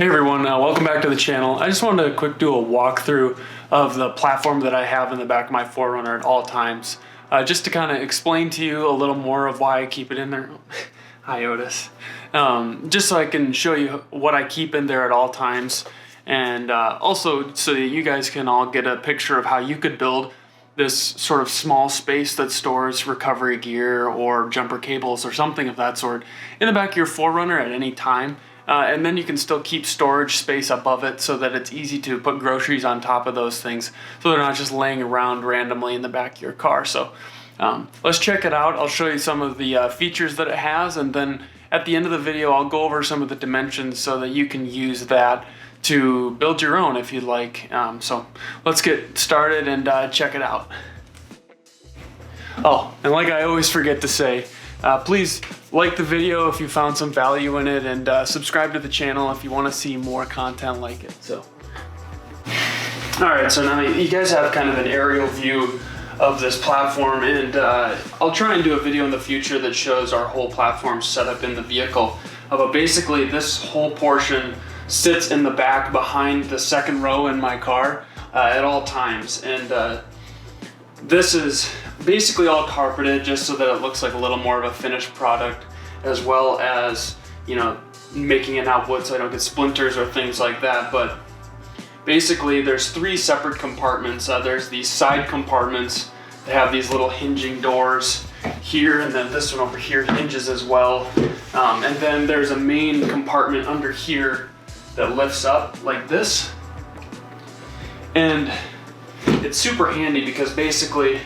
Hey everyone, welcome back to the channel. I just wanted to do a walkthrough of the platform that I have in the back of my 4Runner at all times. Just to kind of explain to you a little more of why I keep it in there. Hi Otis. Just so I can show you what I keep in there at all times, and also so that you guys can all get a picture of how you could build this sort of small space that stores recovery gear or jumper cables or something of that sort in the back of your 4Runner at any time. And then you can still keep storage space above it so that it's easy to put groceries on top of those things so they're not just laying around randomly in the back of your car. So let's check it out. I'll show you some of the features that it has, and then at the end of the video I'll go over some of the dimensions so that you can use that to build your own if you'd like. So let's get started and check it out. Oh, and like I always forget to say, please like the video if you found some value in it, and subscribe to the channel if you want to see more content like it. So, alright, so now you guys have kind of an aerial view of this platform, and I'll try and do a video in the future that shows our whole platform set up in the vehicle. But basically this whole portion sits in the back behind the second row in my car at all times, and this is basically all carpeted just so that it looks like a little more of a finished product, as well as, you know, making it out wood so I don't get splinters or things like that. But basically there's three separate compartments. There's these side compartments that have these little hinging doors here, and then this one over here hinges as well. And then there's a main compartment under here that lifts up like this. And it's super handy because basically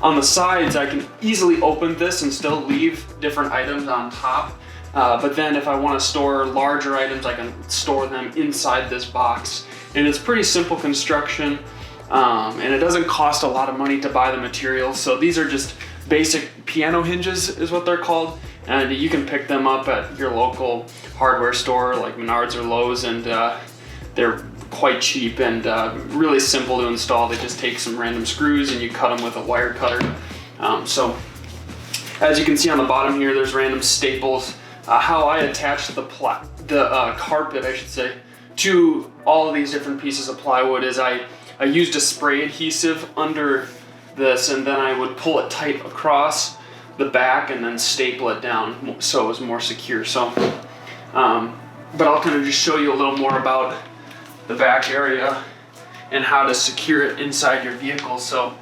on the sides I can easily open this and still leave different items on top. But then if I want to store larger items, I can store them inside this box. And it's pretty simple construction, and it doesn't cost a lot of money to buy the materials. So these are just basic piano hinges is what they're called, and you can pick them up at your local hardware store like Menards or Lowe's, and they're quite cheap and really simple to install. They just take some random screws and you cut them with a wire cutter. So as you can see on the bottom here, there's random staples. How I attach the carpet, I should say, to all of these different pieces of plywood is I used a spray adhesive under this, and then I would pull it tight across the back and then staple it down so it was more secure. So, but I'll kind of just show you a little more about the back area and how to secure it inside your vehicle. So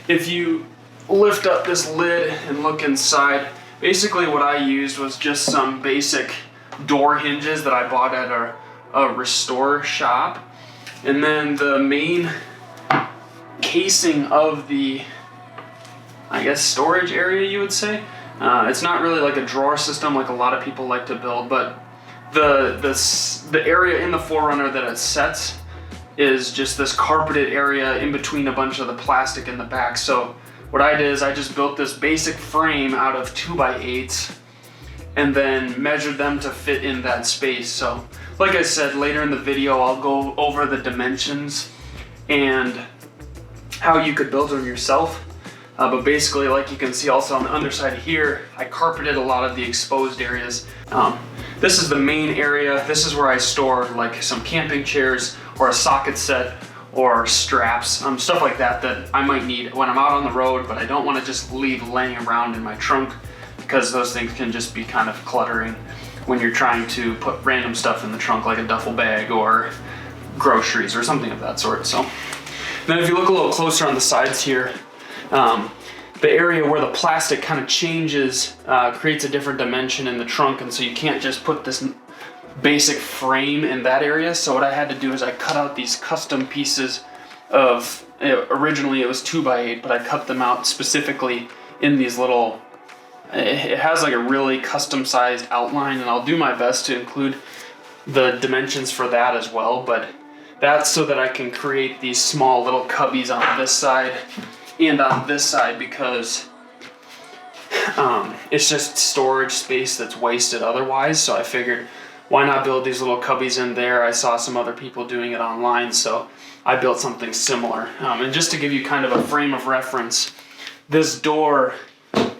if you lift up this lid and look inside, basically what I used was just some basic door hinges that I bought at a restore shop. And then the main casing of the, I guess, storage area, you would say. It's not really like a drawer system like a lot of people like to build, but the area in the 4Runner that it sets is just this carpeted area in between a bunch of the plastic in the back. So what I did is I just built this basic frame out of 2x8s and then measured them to fit in that space. So like I said, later in the video I'll go over the dimensions and how you could build them yourself. But basically, like you can see also on the underside here, I carpeted a lot of the exposed areas. This is the main area. This is where I store like some camping chairs or a socket set or straps, stuff like that that I might need when I'm out on the road, but I don't want to just leave laying around in my trunk because those things can just be kind of cluttering when you're trying to put random stuff in the trunk like a duffel bag or groceries or something of that sort. So then if you look a little closer on the sides here, the area where the plastic kind of changes creates a different dimension in the trunk, and so you can't just put this basic frame in that area. So what I had to do is I cut out these custom pieces of, originally it was 2x8, but I cut them out specifically in these little, it has like a really custom sized outline, and I'll do my best to include the dimensions for that as well. But that's so that I can create these small little cubbies on this side and on this side, because it's just storage space that's wasted otherwise. So I figured, why not build these little cubbies in there? I saw some other people doing it online, so I built something similar. And just to give you kind of a frame of reference, this door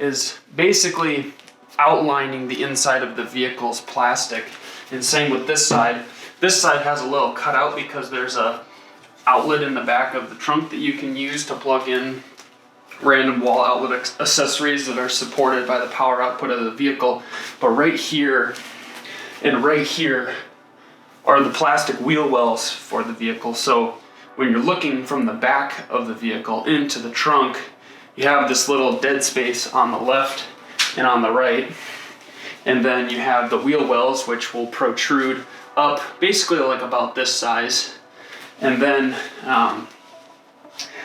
is basically outlining the inside of the vehicle's plastic. And same with this side. This side has a little cutout because there's a outlet in the back of the trunk that you can use to plug in random wall outlet accessories that are supported by the power output of the vehicle. But right here and right here are the plastic wheel wells for the vehicle. So when you're looking from the back of the vehicle into the trunk, you have this little dead space on the left and on the right. And then you have the wheel wells, which will protrude up basically like about this size. And then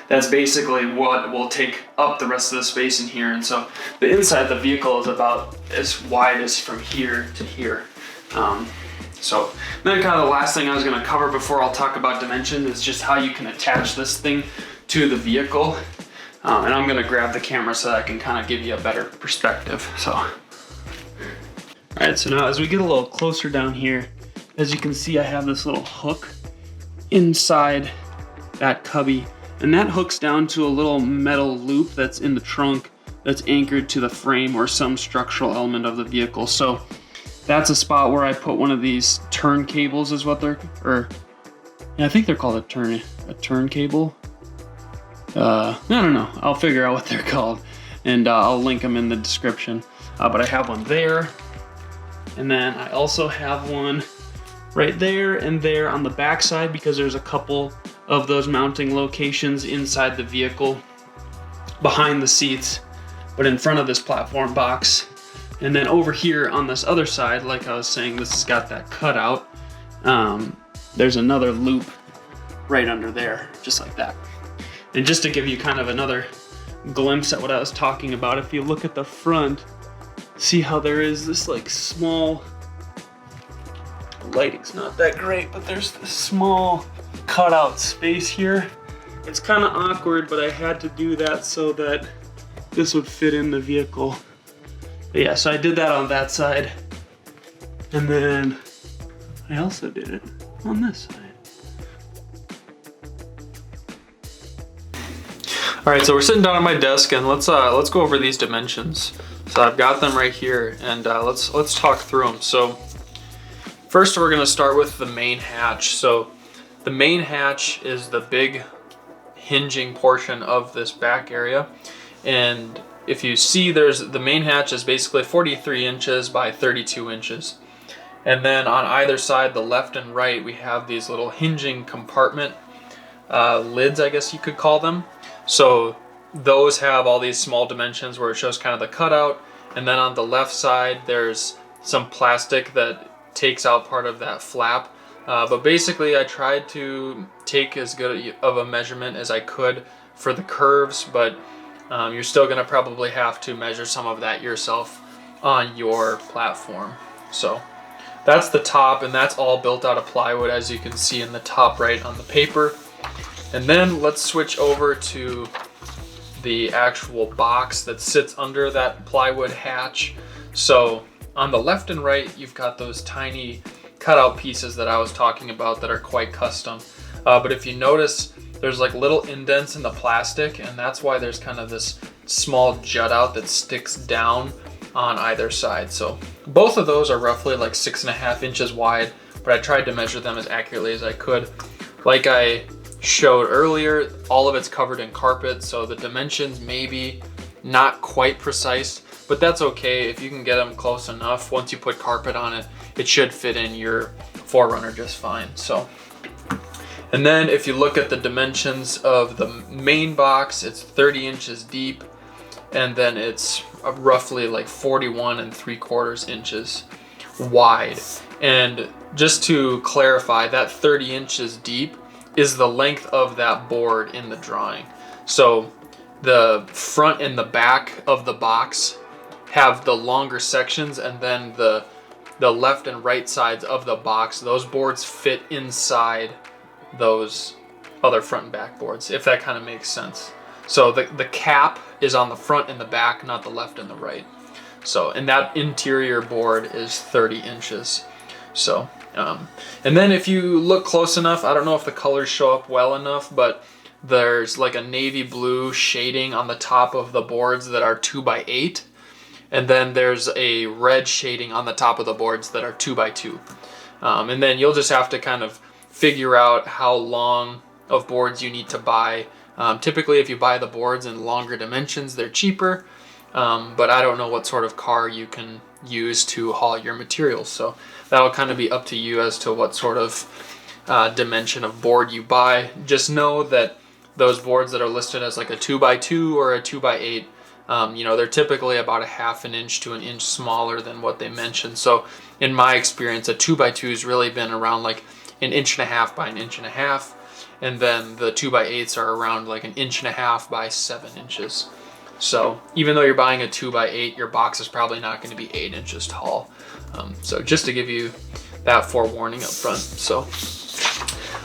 that's basically what will take up the rest of the space in here. And so the inside of the vehicle is about as wide as from here to here. So then kind of the last thing I was gonna cover before I'll talk about dimensions is just how you can attach this thing to the vehicle. And I'm gonna grab the camera so that I can kind of give you a better perspective. So, all right, so now as we get a little closer down here, as you can see, I have this little hook inside that cubby, and that hooks down to a little metal loop that's in the trunk that's anchored to the frame or some structural element of the vehicle. So that's a spot where I put one of these turn cables is what they're, yeah, I think they're called a turn cable. I don't know, I'll figure out what they're called, and I'll link them in the description. But I have one there, and then I also have one right there and there on the back side because there's a couple of those mounting locations inside the vehicle behind the seats, but in front of this platform box. And then over here on this other side, like I was saying, this has got that cutout. There's another loop right under there, just like that. And just to give you kind of another glimpse at what I was talking about, if you look at the front, see how there is this like small, the lighting's not that great, but there's this small cutout space here. It's kind of awkward, but I had to do that so that this would fit in the vehicle. But yeah, so I did that on that side. And then I also did it on this side. All right, so we're sitting down at my desk, and let's go over these dimensions. So I've got them right here, and let's talk through them. So first, we're gonna start with the main hatch. So the main hatch is the big hinging portion of this back area, and if you see, the main hatch is basically 43 inches by 32 inches. And then on either side, the left and right, we have these little hinging compartment lids, I guess you could call them. So those have all these small dimensions where it shows kind of the cutout. And then on the left side, there's some plastic that takes out part of that flap. But basically, I tried to take as good of a measurement as I could for the curves, but you're still going to probably have to measure some of that yourself on your platform. So that's the top, and that's all built out of plywood, as you can see in the top right on the paper. And then let's switch over to the actual box that sits under that plywood hatch. So on the left and right, you've got those tiny cutout pieces that I was talking about that are quite custom. But if you notice, there's like little indents in the plastic, and that's why there's kind of this small jut out that sticks down on either side. So both of those are roughly like 6.5 inches wide, but I tried to measure them as accurately as I could. Like I showed earlier, all of it's covered in carpet, so the dimensions maybe not quite precise, but that's okay if you can get them close enough. Once you put carpet on it, it should fit in your 4Runner just fine. So, and then if you look at the dimensions of the main box, it's 30 inches deep, and then it's roughly like 41 3/4 inches wide. And just to clarify, that 30 inches deep is the length of that board in the drawing. So the front and the back of the box have the longer sections, and then the left and right sides of the box, those boards fit inside those other front and back boards, if that kind of makes sense. So the cap is on the front and the back, not the left and the right. So, and that interior board is 30 inches. So, and then if you look close enough, I don't know if the colors show up well enough, but there's like a navy blue shading on the top of the boards that are 2x8. And then there's a red shading on the top of the boards that are 2x2. And then you'll just have to kind of figure out how long of boards you need to buy. Typically, if you buy the boards in longer dimensions, they're cheaper. But I don't know what sort of car you can use to haul your materials. So that'll kind of be up to you as to what sort of dimension of board you buy. Just know that those boards that are listed as like a 2x2 or a 2x8, you know, they're typically about a 1/2 inch to an inch smaller than what they mentioned. So in my experience, a 2x2 has really been around like 1.5 inches by 1.5 inches. And then the 2x8s are around like 1.5 inches by 7 inches. So even though you're buying a 2x8, your box is probably not going to be 8 inches tall. So just to give you that forewarning up front. So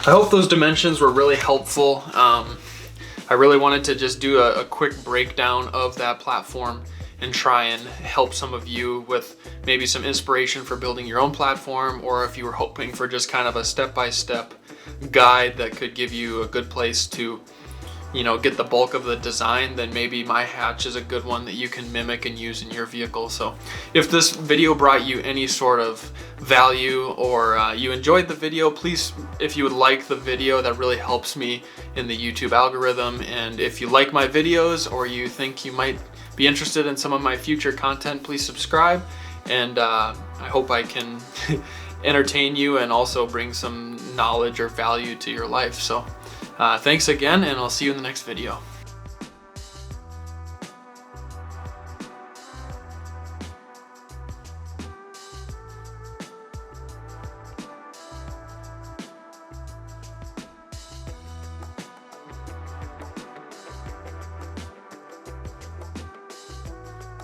I hope those dimensions were really helpful. I really wanted to just do a quick breakdown of that platform and try and help some of you with maybe some inspiration for building your own platform, or if you were hoping for just kind of a step-by-step guide that could give you a good place to, you know, get the bulk of the design, then maybe my hatch is a good one that you can mimic and use in your vehicle. So if this video brought you any sort of value, or you enjoyed the video, please, if you would like the video, that really helps me in the YouTube algorithm. And if you like my videos, or you think you might be interested in some of my future content, please subscribe. And I hope I can entertain you and also bring some knowledge or value to your life. So thanks again, and I'll see you in the next video.